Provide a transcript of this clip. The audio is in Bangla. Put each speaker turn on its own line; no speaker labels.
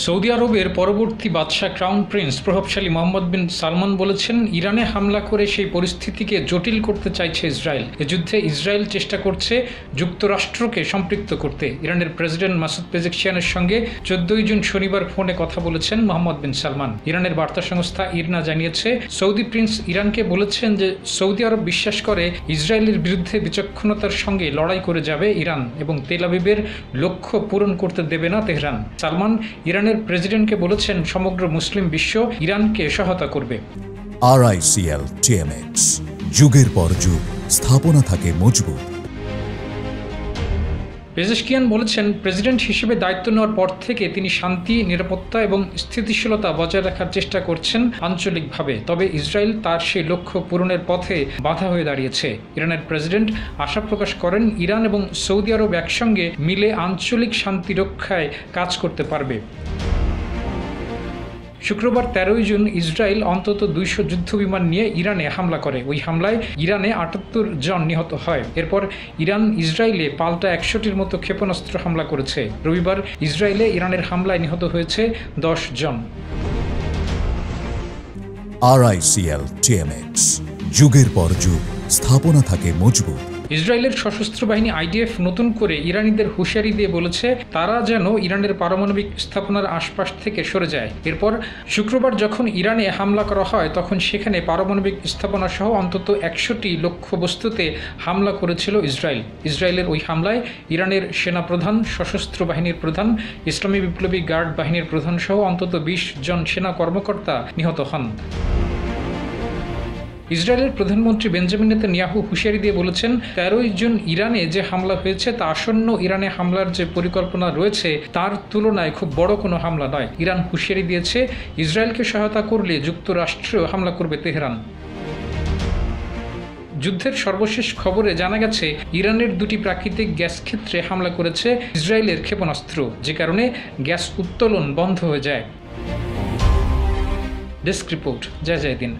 সৌদি আরবের পরবর্তী বাদশাহ ক্রাউন প্রিন্স প্রভাবশালী মোহাম্মদ বিন সালমান বলেছেন, ইরানে হামলা করে সেই পরিস্থিতিকে জটিল করতে চাইছে ইসরায়েল। এ যুদ্ধে ইসরায়েল চেষ্টা করছে যুক্তরাষ্ট্রকে সম্পৃক্ত করতে। ইরানের প্রেসিডেন্ট মাসুদ পেজেকশিয়ানের সঙ্গে 14 জুন শনিবার ফোনে কথা বলেছেন মোহাম্মদ বিন সালমান। ইরানের বার্তা সংস্থা ইরনা জানিয়েছে, সৌদি প্রিন্স ইরানকে বলেছেন যে সৌদি আরব বিশ্বাস করে ইসরায়েলের বিরুদ্ধে বিচক্ষণতার সঙ্গে লড়াই করে যাবে ইরান এবং তেল আবিবের লক্ষ্য পূরণ করতে দেবে না তেহরান। সালমান ইরানের প্রেসিডেন্টকে বলেছেন, সমগ্র মুসলিম বিশ্ব ইরানকে সহায়তা করবে।
RICL TMX, যুগের পর যুগ স্থাপনা থাকে মজবুত।
পেজেশকিয়ান বলেছেন, প্রেসিডেন্ট হিসেবে দায়িত্ব নেওয়ার পর থেকে তিনি শান্তি, নিরাপত্তা এবং স্থিতিশীলতা বজায় রাখার চেষ্টা করছেন আঞ্চলিকভাবে। তবে ইসরায়েল তার সেই লক্ষ্য পূরণের পথে বাধা হয়ে দাঁড়িয়েছে। ইরানের প্রেসিডেন্ট আশা প্রকাশ করেন, ইরান এবং সৌদি আরব একসঙ্গে মিলে আঞ্চলিক শান্তি রক্ষায় কাজ করতে পারবে। শুক্রবার 13 জুন ইসরায়েল অন্তত 200 যুদ্ধবিমান নিয়ে ইরানে হামলা করে। ওই হামলায় ইরানে 78 জন নিহত হয়। এরপর ইরান ইসরায়েলে পাল্টা 100টির মতো ক্ষেপণাস্ত্র হামলা করেছে। রবিবার ইসরায়েলে ইরানের হামলায় নিহত হয়েছে 10 জন।
RICL TMX, যুগের পর যুগ স্থাপনা থাকে মজবুত।
ইসরায়েলের সশস্ত্র বাহিনী IDF নতুন করে ইরানিদের হুঁশিয়ারি দিয়ে বলেছে, তারা যেন ইরানের পারমাণবিক স্থাপনার আশপাশ থেকে সরে যায়। এরপর শুক্রবার যখন ইরানে হামলা করা হয়, তখন সেখানে পারমাণবিক স্থাপনা সহ অন্তত 100টি লক্ষ্যবস্তুতে হামলা করেছিল ইসরায়েল। ইসরায়েলের ওই হামলায় ইরানের সেনাপ্রধান, সশস্ত্র বাহিনীর প্রধান, ইসলামী বিপ্লবী গার্ড বাহিনীর প্রধান সহ অন্তত 20 জন সেনা কর্মকর্তা নিহত হন। ইসরায়েলের প্রধানমন্ত্রী বেঞ্জামিন নেতানিয়াহু হুঁশিয়ারি দিয়ে বলেছেন, 13 জুন ইরানে যে হামলা হয়েছে তা আসন্ন ইরানে হামলার যে পরিকল্পনা রয়েছে তার তুলনায় খুব বড় কোনো হামলা নয়। ইরান হুঁশিয়ারি দিয়েছে, ইসরায়েলকে সহায়তা করলে যুক্তরাষ্ট্রেও হামলা করবে তেহরান। যুদ্ধের সর্বশেষ খবরে জানা গেছে, ইরানের 2টি প্রাকৃতিক গ্যাস ক্ষেত্রে হামলা করেছে ইসরায়েলের ক্ষেপণাস্ত্র, যে কারণে গ্যাস উত্তোলন বন্ধ হয়ে যায়। ডেস্ক রিপোর্ট, জয় জয় দিন।